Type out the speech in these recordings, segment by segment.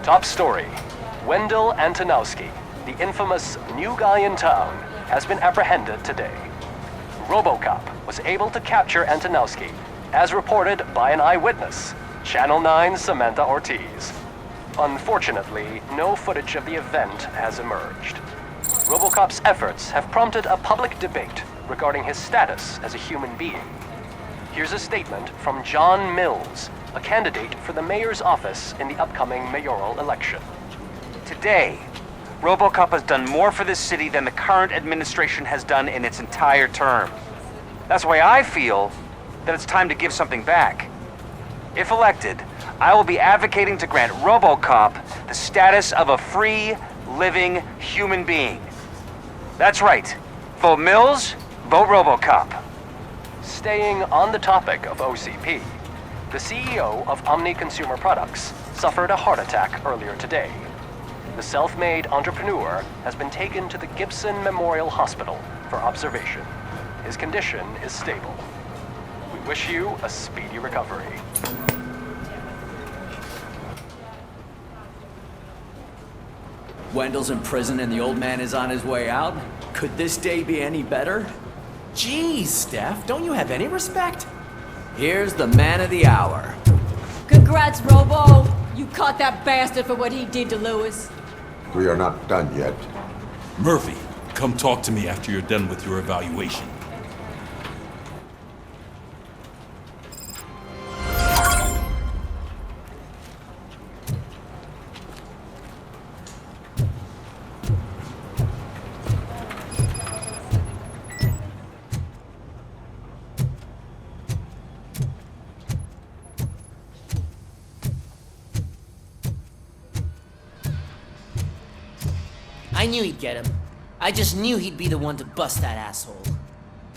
Top story. Wendell Antonowski, the infamous new guy in town, has been apprehended today. Robocop was able to capture Antonowski, as reported by an eyewitness, Channel 9's Samantha Ortiz. Unfortunately, no footage of the event has emerged. Robocop's efforts have prompted a public debate regarding his status as a human being. Here's a statement from John Mills, a candidate for the mayor's office in the upcoming mayoral election. Today, Robocop has done more for this city than the current administration has done in its entire term. That's why I feel that it's time to give something back. If elected, I will be advocating to grant Robocop the status of a free, living human being. That's right. Vote Mills, vote Robocop. Staying on the topic of OCP, the CEO of Omni Consumer Products suffered a heart attack earlier today. The self-made entrepreneur has been taken to the Gibson Memorial Hospital for observation. His condition is stable. We wish you a speedy recovery. Wendell's in prison and the old man is on his way out? Could this day be any better? Jeez, Steph, don't you have any respect? Here's the man of the hour. Congrats, Robo! You caught that bastard for what he did to Lewis. We are not done yet. Murphy, come talk to me after you're done with your evaluation. I knew he'd get him. I just knew he'd be the one to bust that asshole.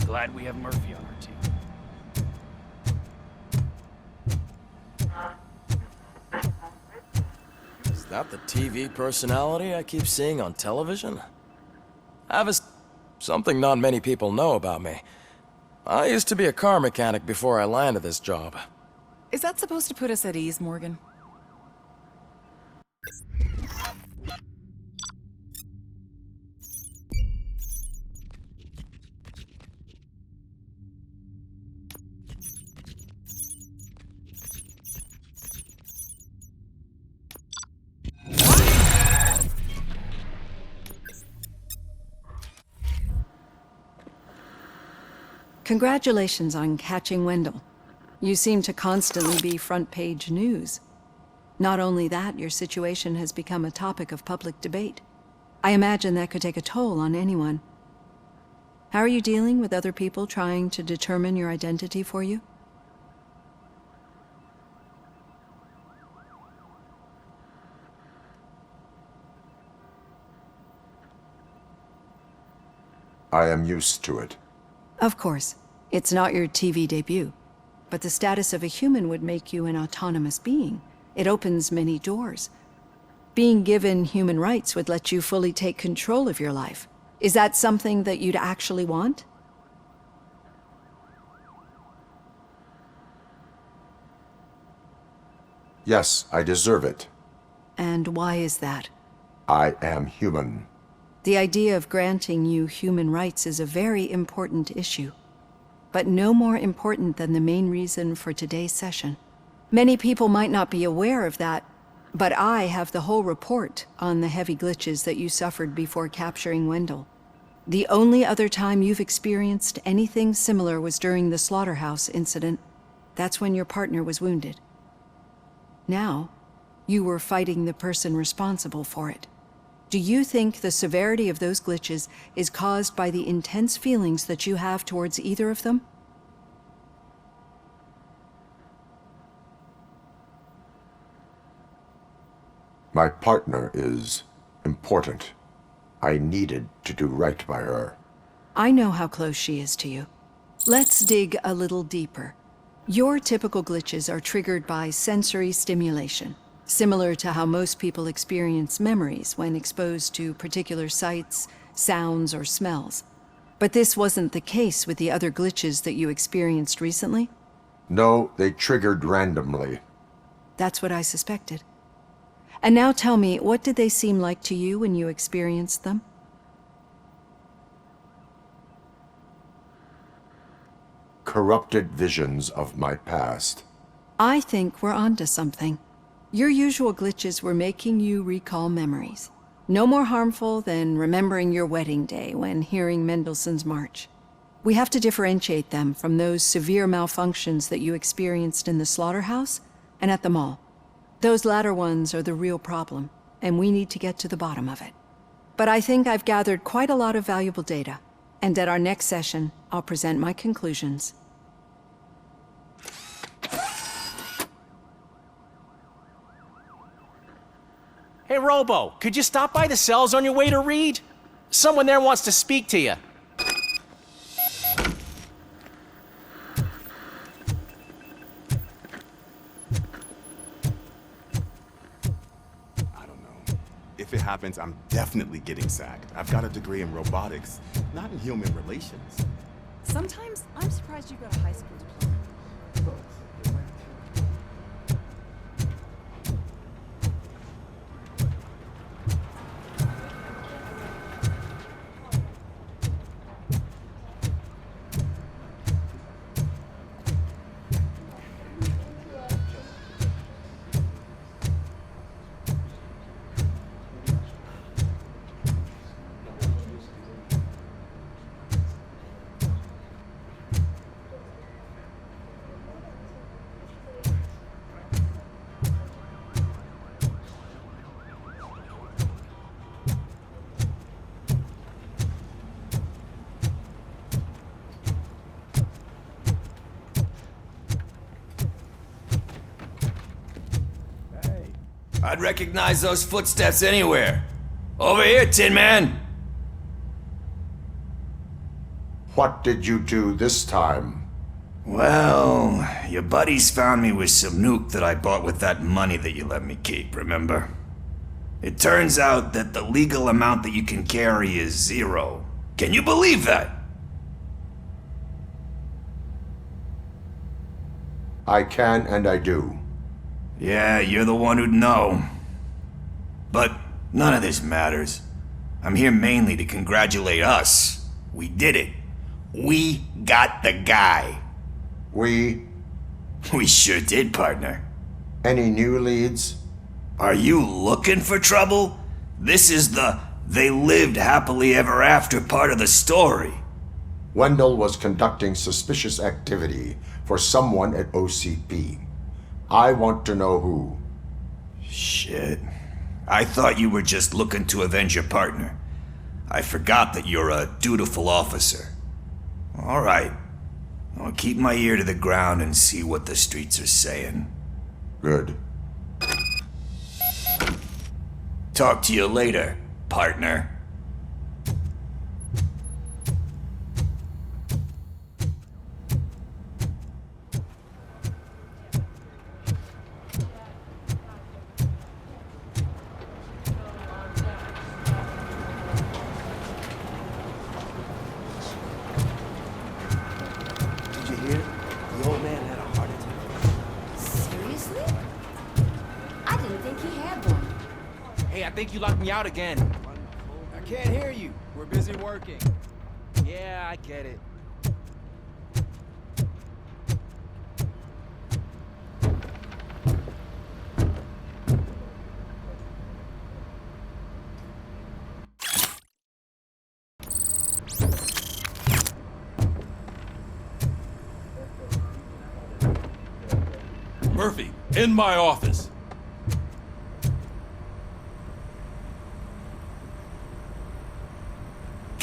Glad we have Murphy on our team. Is that the TV personality I keep seeing on television? Something not many people know about me. I used to be a car mechanic before I landed this job. Is that supposed to put us at ease, Morgan? Congratulations on catching Wendell. You seem to constantly be front-page news. Not only that, your situation has become a topic of public debate. I imagine that could take a toll on anyone. How are you dealing with other people trying to determine your identity for you? I am used to it. Of course, it's not your TV debut, but the status of a human would make you an autonomous being. It opens many doors. Being given human rights would let you fully take control of your life. Is that something that you'd actually want? Yes, I deserve it. And why is that? I am human. The idea of granting you human rights is a very important issue, but no more important than the main reason for today's session. Many people might not be aware of that, but I have the whole report on the heavy glitches that you suffered before capturing Wendell. The only other time you've experienced anything similar was during the slaughterhouse incident. That's when your partner was wounded. Now, you were fighting the person responsible for it. Do you think the severity of those glitches is caused by the intense feelings that you have towards either of them? My partner is important. I needed to do right by her. I know how close she is to you. Let's dig a little deeper. Your typical glitches are triggered by sensory stimulation, similar to how most people experience memories when exposed to particular sights, sounds, or smells. But this wasn't the case with the other glitches that you experienced recently? No, they triggered randomly. That's what I suspected. And now tell me, what did they seem like to you when you experienced them? Corrupted visions of my past. I think we're onto something. Your usual glitches were making you recall memories. No more harmful than remembering your wedding day when hearing Mendelssohn's March. We have to differentiate them from those severe malfunctions that you experienced in the slaughterhouse and at the mall. Those latter ones are the real problem, and we need to get to the bottom of it. But I think I've gathered quite a lot of valuable data, and at our next session, I'll present my conclusions. Hey, Robo, could you stop by the cells on your way to Reed? Someone there wants to speak to you. If it happens, I'm definitely getting sacked. I've got a degree in robotics, not in human relations. Sometimes I'm surprised you got a high school diploma. I'd recognize those footsteps anywhere. Over here, Tin Man! What did you do this time? Well, your buddies found me with some nuke that I bought with that money that you let me keep, remember? It turns out that the legal amount that you can carry is 0. Can you believe that? I can and I do. Yeah, you're the one who'd know. But none of this matters. I'm here mainly to congratulate us. We did it. We got the guy. We sure did, partner. Any new leads? Are you looking for trouble? This is the they lived happily ever after part of the story. Wendell was conducting suspicious activity for someone at OCP. I want to know who. Shit. I thought you were just looking to avenge your partner. I forgot that you're a dutiful officer. All right. I'll keep my ear to the ground and see what the streets are saying. Good. Talk to you later, partner. I think you locked me out again. I can't hear you. We're busy working. Yeah, I get it. Murphy, in my office.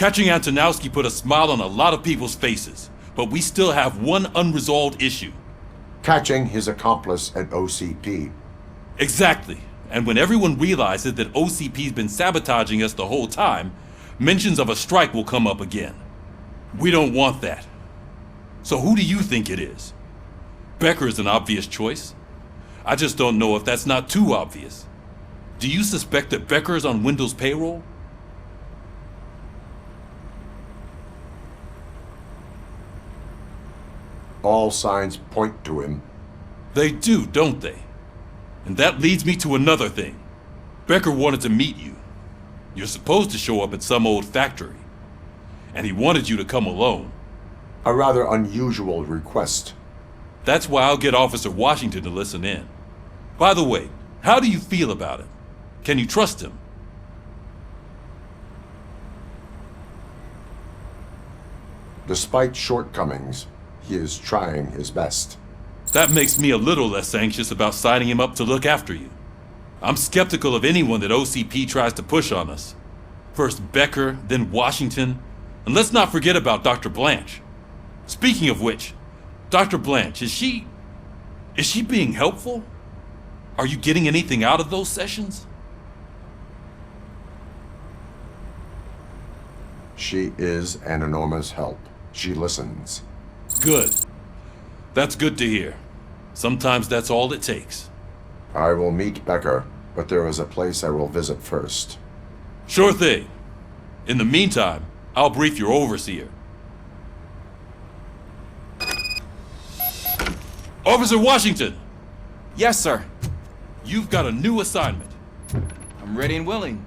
Catching Antonowski put a smile on a lot of people's faces, but we still have one unresolved issue. Catching his accomplice at OCP. Exactly. And when everyone realizes that OCP's been sabotaging us the whole time, mentions of a strike will come up again. We don't want that. So who do you think it is? Becker is an obvious choice. I just don't know if that's not too obvious. Do you suspect that Becker is on Wendell's payroll? All signs point to him. They do, don't they? And that leads me to another thing. Becker wanted to meet you. You're supposed to show up at some old factory. And he wanted you to come alone. A rather unusual request. That's why I'll get Officer Washington to listen in. By the way, how do you feel about him? Can you trust him? Despite shortcomings, he is trying his best. That makes me a little less anxious about signing him up to look after you. I'm skeptical of anyone that OCP tries to push on us. First Becker, then Washington, and let's not forget about Dr. Blanche. Speaking of which, Dr. Blanche, is she being helpful? Are you getting anything out of those sessions? She is an enormous help. She listens. Good. That's good to hear. Sometimes that's all it takes. I will meet Becker, but there is a place I will visit first. Sure thing. In the meantime, I'll brief your overseer. Officer Washington! Yes, sir. You've got a new assignment. I'm ready and willing.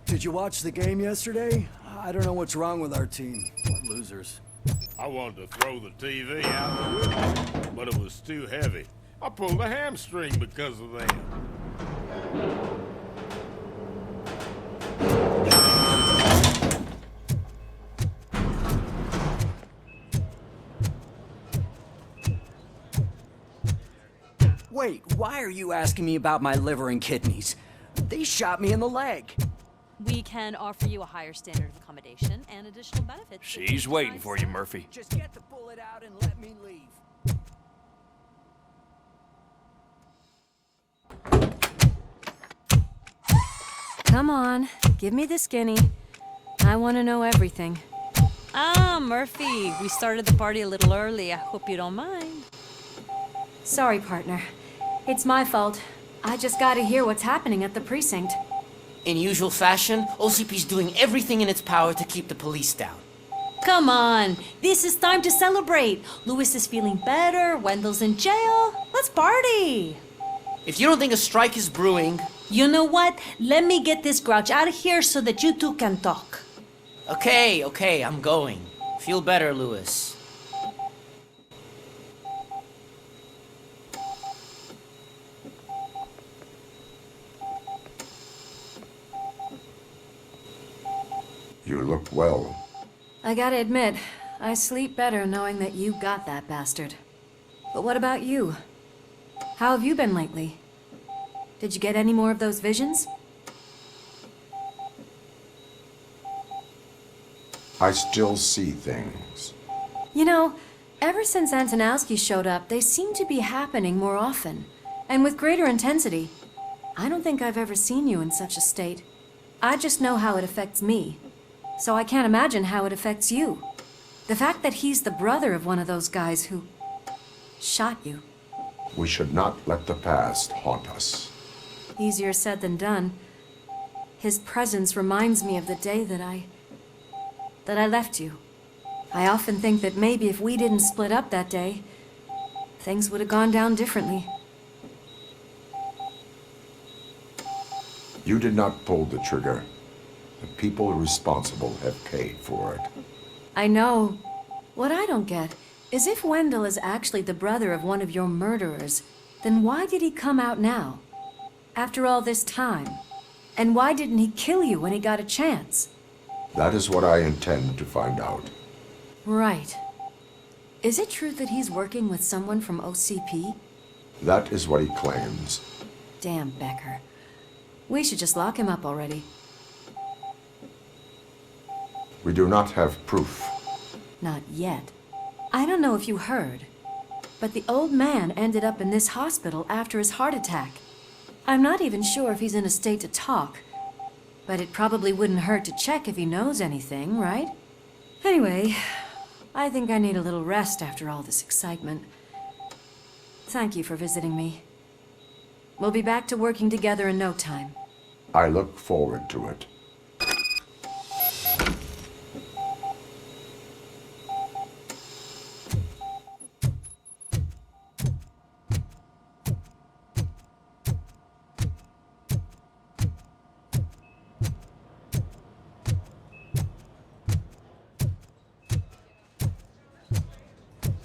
Did you watch the game yesterday? I don't know what's wrong with our team. What losers. I wanted to throw the TV out the window, but it was too heavy. I pulled a hamstring because of that. Wait, why are you asking me about my liver and kidneys? They shot me in the leg. We can offer you a higher standard of accommodation and additional benefits. She's waiting for you, Murphy. Just get the bullet out and let me leave. Come on, give me the skinny. I want to know everything. Ah, Murphy, we started the party a little early. I hope you don't mind. Sorry, partner. It's my fault. I just gotta hear what's happening at the precinct. In usual fashion, OCP's doing everything in its power to keep the police down. Come on, this is time to celebrate. Louis is feeling better, Wendell's in jail. Let's party. If you don't think a strike is brewing... You know what? Let me get this grouch out of here so that you two can talk. Okay, I'm going. Feel better, Louis. You look well. I gotta admit, I sleep better knowing that you got that bastard. But what about you? How have you been lately? Did you get any more of those visions? I still see things. You know, ever since Antonowski showed up, they seem to be happening more often, and with greater intensity. I don't think I've ever seen you in such a state. I just know how it affects me, so I can't imagine how it affects you. The fact that he's the brother of one of those guys who shot you. We should not let the past haunt us. Easier said than done. His presence reminds me of the day that I left you. I often think that maybe if we didn't split up that day, things would have gone down differently. You did not pull the trigger. The people responsible have paid for it. I know. What I don't get is if Wendell is actually the brother of one of your murderers, then why did he come out now? After all this time? And why didn't he kill you when he got a chance? That is what I intend to find out. Right. Is it true that he's working with someone from OCP? That is what he claims. Damn Becker. We should just lock him up already. We do not have proof. Not yet. I don't know if you heard, but the old man ended up in this hospital after his heart attack. I'm not even sure if he's in a state to talk, but it probably wouldn't hurt to check if he knows anything, right? Anyway, I think I need a little rest after all this excitement. Thank you for visiting me. We'll be back to working together in no time. I look forward to it.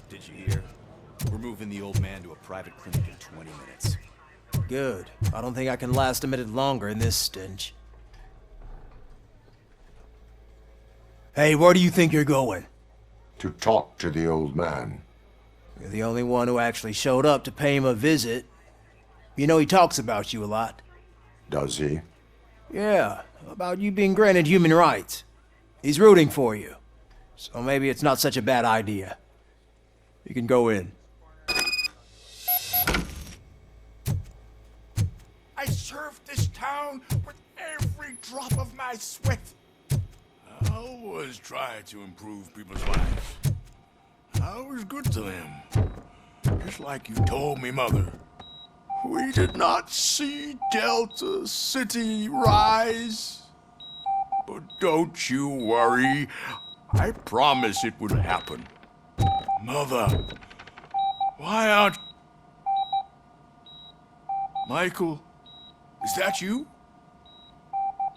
Did you hear? We're moving the old man to a private clinic in 20 minutes. Good. I don't think I can last a minute longer in this stench. Hey, where do you think you're going? To talk to the old man. You're the only one who actually showed up to pay him a visit. You know he talks about you a lot. Does he? Yeah, about you being granted human rights. He's rooting for you. So maybe it's not such a bad idea. You can go in. I served this town with every drop of my sweat. I always try to improve people's lives. I was good to them. Just like you told me, Mother. We did not see Delta City rise. But don't you worry. I promise it would happen. Mother, why aren't... Michael, is that you?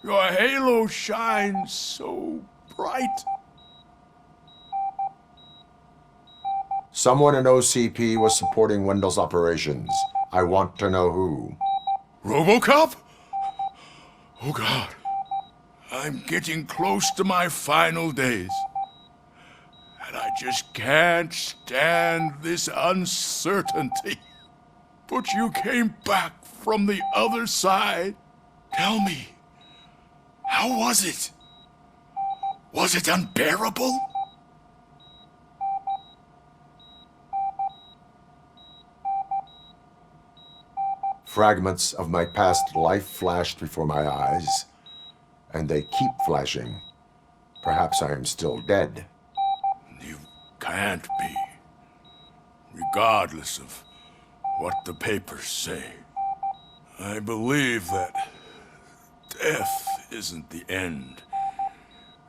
Your halo shines so bright. Someone in OCP was supporting Wendell's operations. I want to know who. Robocop? Oh God. I'm getting close to my final days. And I just can't stand this uncertainty. But you came back from the other side. Tell me, how was it? Was it unbearable? Fragments of my past life flashed before my eyes, and they keep flashing. Perhaps I am still dead. You can't be, regardless of what the papers say. I believe that death isn't the end.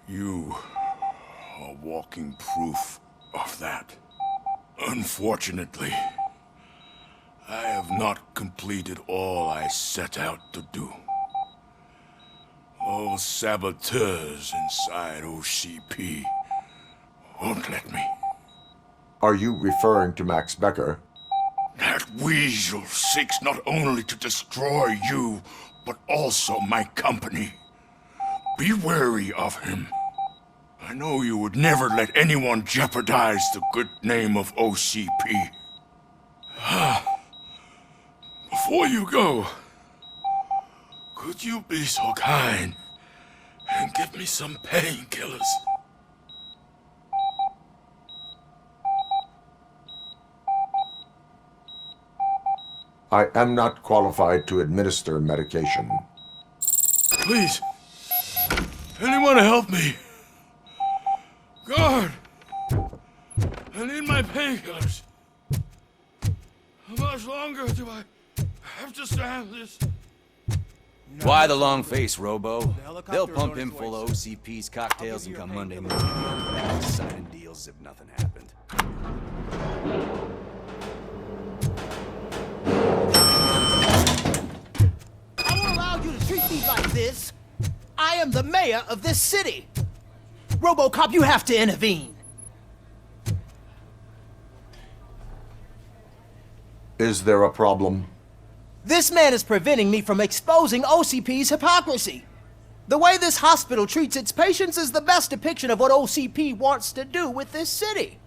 You are walking proof of that. Unfortunately, I have not completed all I set out to do. Those saboteurs inside OCP won't let me. Are you referring to Max Becker? That weasel seeks not only to destroy you, but also my company. Be wary of him. I know you would never let anyone jeopardize the good name of OCP. Before you go, could you be so kind and give me some painkillers? I am not qualified to administer medication. Please, anyone help me? Guard! I need my painkillers. How much longer do I have to stand this? Why the long face, Robo? They'll pump him full of OCP's cocktails and come Monday morning, back to signing deals as if nothing happened. I won't allow you to treat me like this. I am the mayor of this city. Robocop, you have to intervene. Is there a problem? This man is preventing me from exposing OCP's hypocrisy. The way this hospital treats its patients is the best depiction of what OCP wants to do with this city.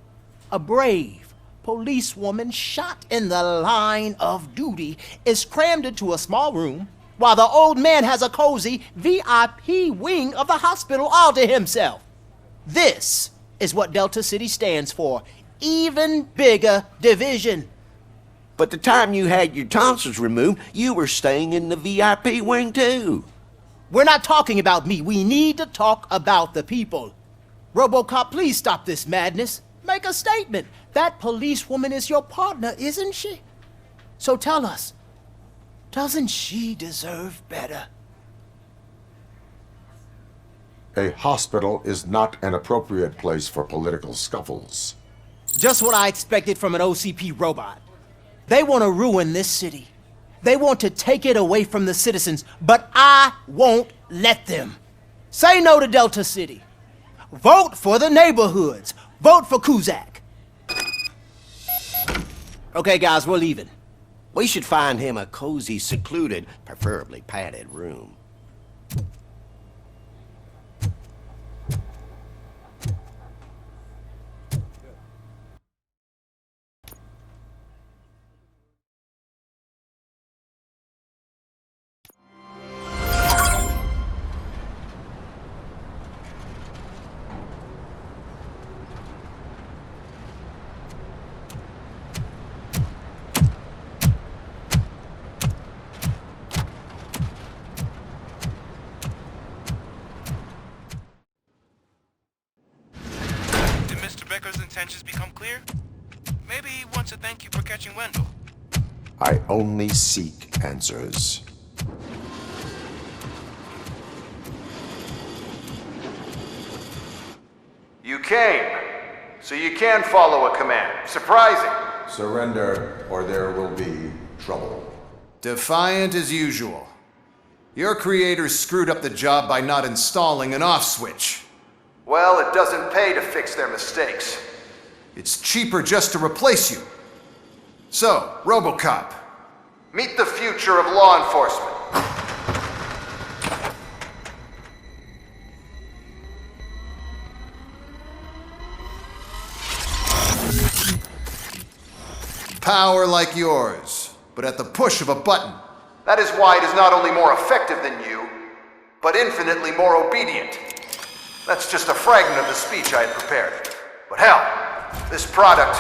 A brave policewoman shot in the line of duty is crammed into a small room, while the old man has a cozy VIP wing of the hospital all to himself. This is what Delta City stands for. Even bigger division. But the time you had your tonsils removed, you were staying in the VIP wing too. We're not talking about me. We need to talk about the people. Robocop, please stop this madness. Make a statement. That policewoman is your partner, isn't she? So tell us, doesn't she deserve better? A hospital is not an appropriate place for political scuffles. Just what I expected from an OCP robot. They want to ruin this city. They want to take it away from the citizens, but I won't let them. Say no to Delta City. Vote for the neighborhoods. Vote for Kuzak. Okay, guys, we're leaving. We should find him a cozy, secluded, preferably padded room. Becker's intentions become clear? Maybe he wants to thank you for catching Wendell. I only seek answers. You came, so you can follow a command. Surprising. Surrender, or there will be trouble. Defiant as usual. Your creators screwed up the job by not installing an off switch. Well, it doesn't pay to fix their mistakes. It's cheaper just to replace you. So, Robocop. Meet the future of law enforcement. Power like yours, but at the push of a button. That is why it is not only more effective than you, but infinitely more obedient. That's just a fragment of the speech I had prepared. But hell, this product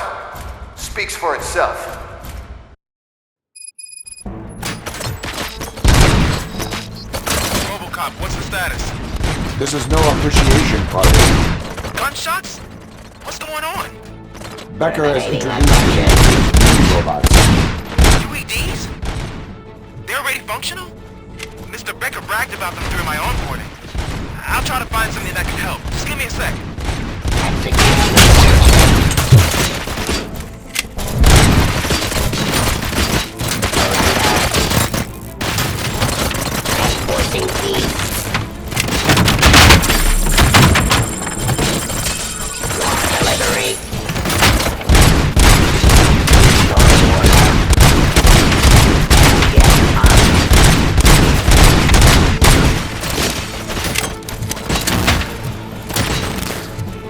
speaks for itself. Robocop, what's the status? This is no appreciation party. Gunshots? What's going on? Becker has introduced robots. UEDs? They're already functional? Mr. Becker bragged about them during my onboarding. I'll try to find something that can help. Just give me a sec.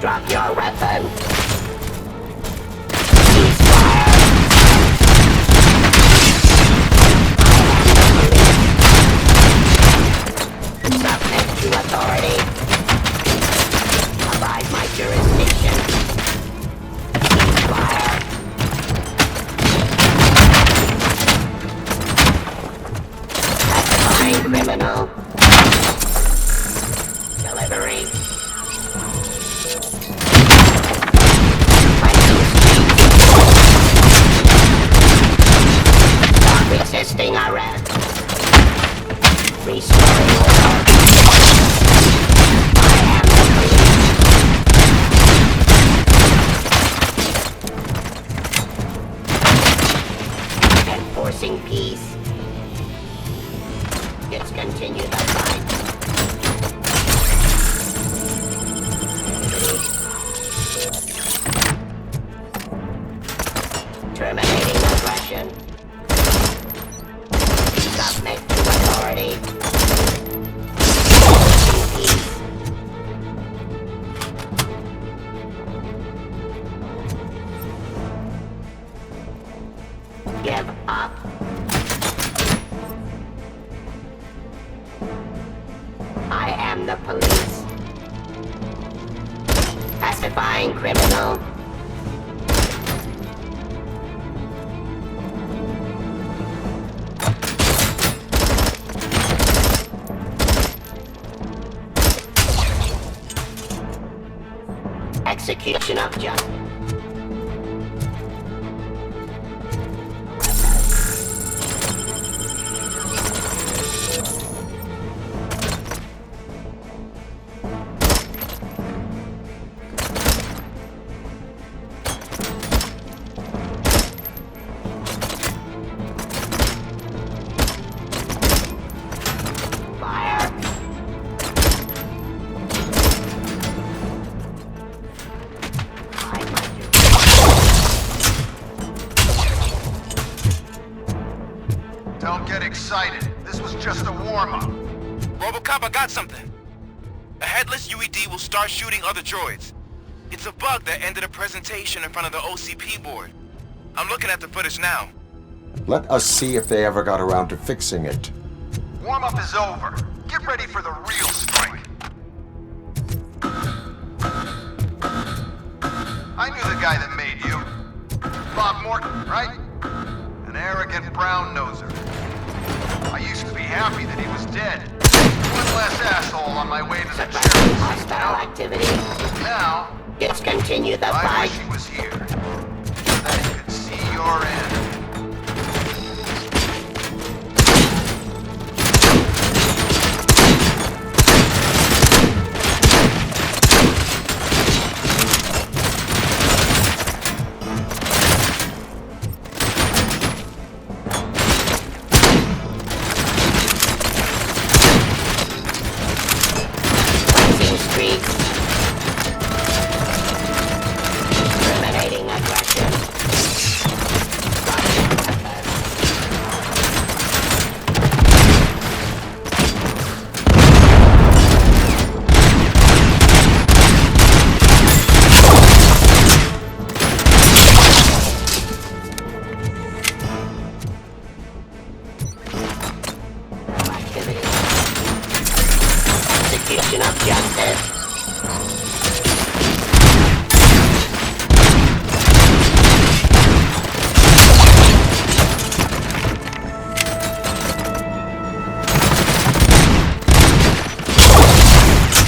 Drop your weapon. Submit to authority. Abide my jurisdiction. Ceasefire. Testifying criminal. Delivery. Resisting arrest. Restoring order. I am the police. Enforcing peace. Let's continue the fight. Terminating aggression. Submit to authority. the police. Pacifying criminal. Execution of justice. Don't get excited. This was just a warm-up. Robocop, I got something. A headless UED will start shooting other droids. It's a bug that ended a presentation in front of the OCP board. I'm looking at the footage now. Let us see if they ever got around to fixing it. Warm-up is over. Get ready for the real strike. I knew the guy that made you. Bob Morton, right? An arrogant brown-noser. I used to be happy that he was dead. One less asshole on my way to the church. Hostile activity. Now, Discontinue the I fight. wish he was here. So that he could see your end. Cleansing streets. Eliminating aggression. Activity. Execution of justice.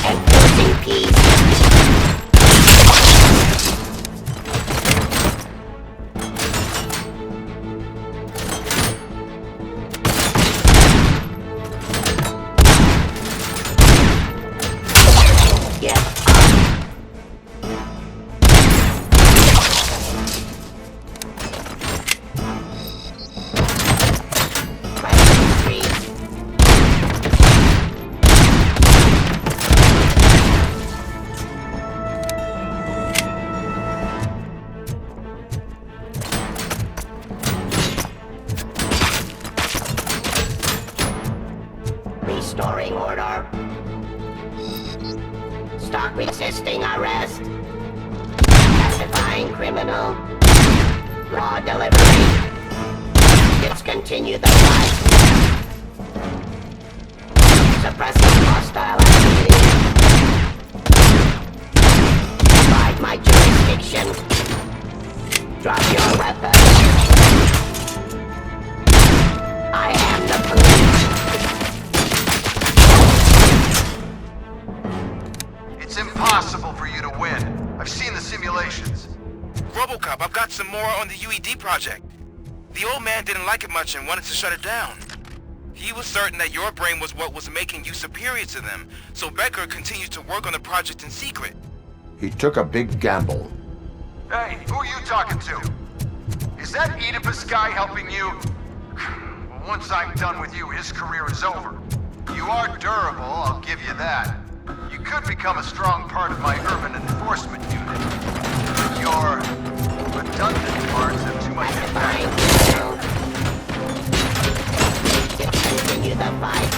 Enforcing peace. Get cleansing streets. Restoring order. Stop resisting arrest. Pacifying criminal. Raw delivery. Discontinue the fight. Suppressing hostile activity. Divide my jurisdiction. Drop your weapon. I am the police. It's impossible for you to win. I've seen the simulations. Robocop, I've got some more on the UED project. The old man didn't like it much and wanted to shut it down. He was certain that your brain was what was making you superior to them, so Becker continued to work on the project in secret. He took a big gamble. Hey, who are you talking to? Is that Oedipus guy helping you? Well, once I'm done with you, his career is over. You are durable, I'll give you that. You could become a strong part of my urban enforcement unit. Your redundant parts have too much impact. Discontinue the fight.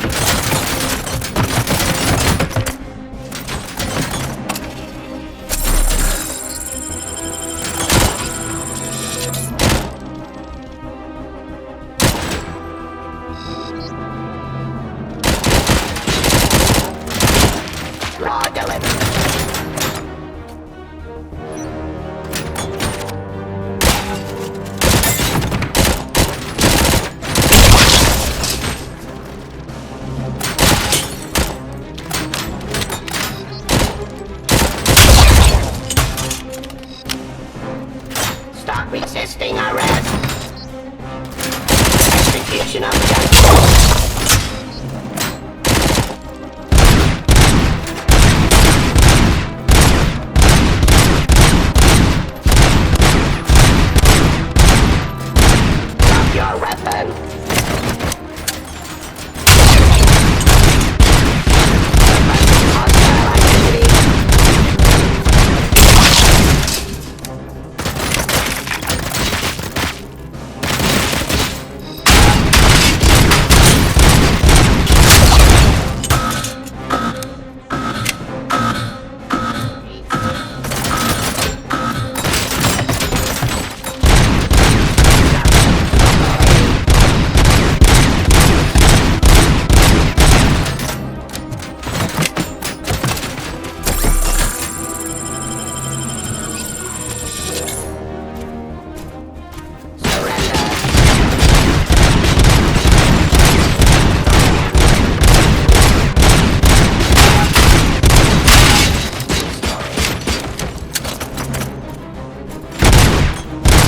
Law delivery. Stop resisting arrest. Execution of justice. Drop your weapon. Hostile activity.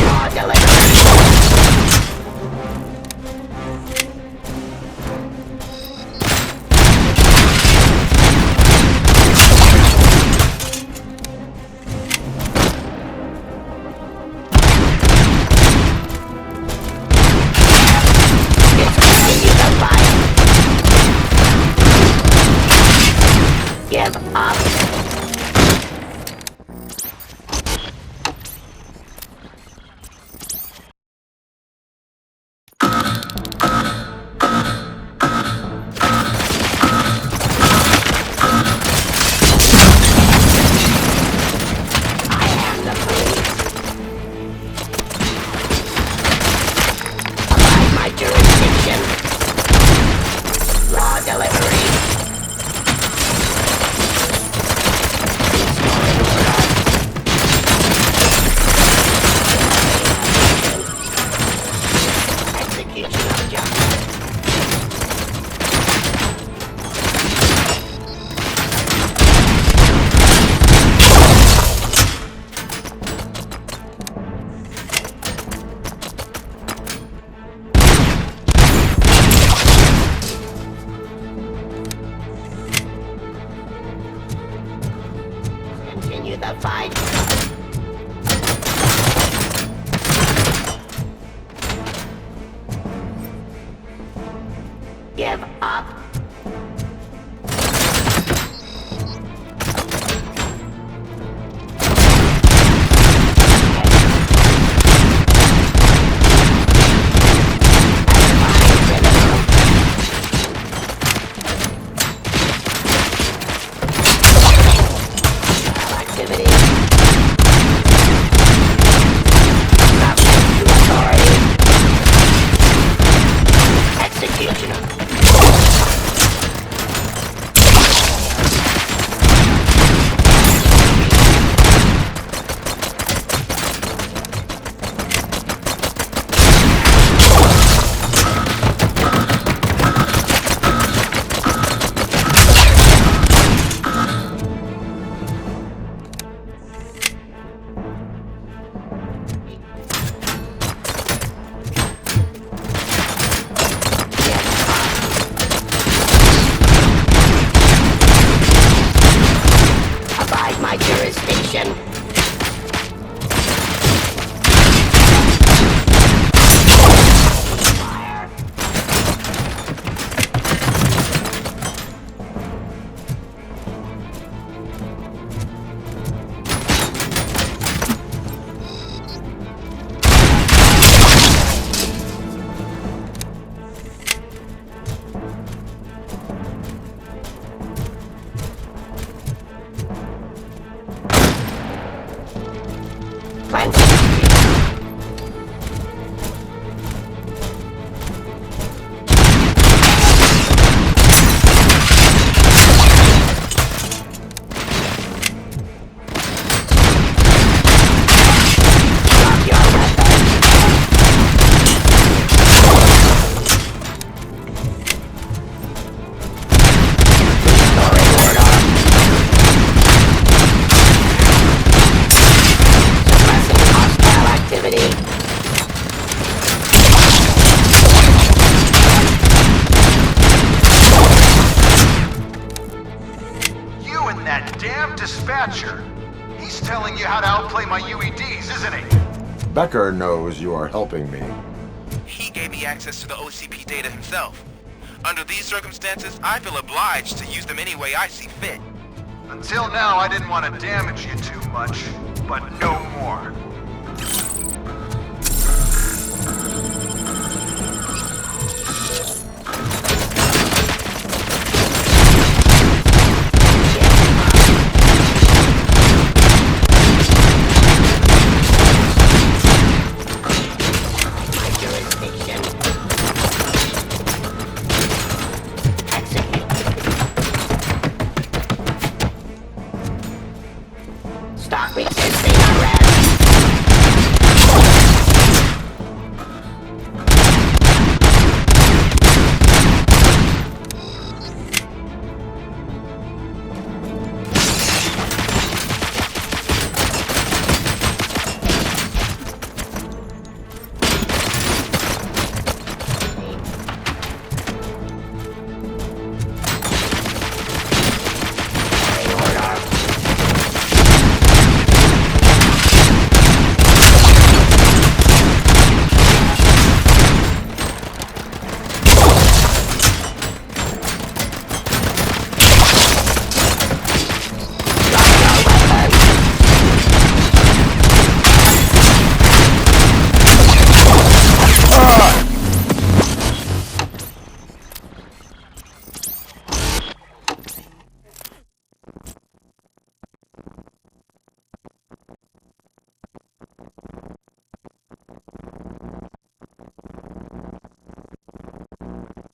Law delivery. Discontinue the fight. Give up. I am the police. Abide my jurisdiction. Law delivery. Peaceful in order. Execution of justice. Continue the fight. Give up. Activity. Subject to authority. Execution. damn dispatcher. He's telling you how to outplay my UEDs, isn't he? Becker knows you are helping me. He gave me access to the OCP data himself. Under these circumstances, I feel obliged to use them any way I see fit. Until now, I didn't want to damage you too much, but no more.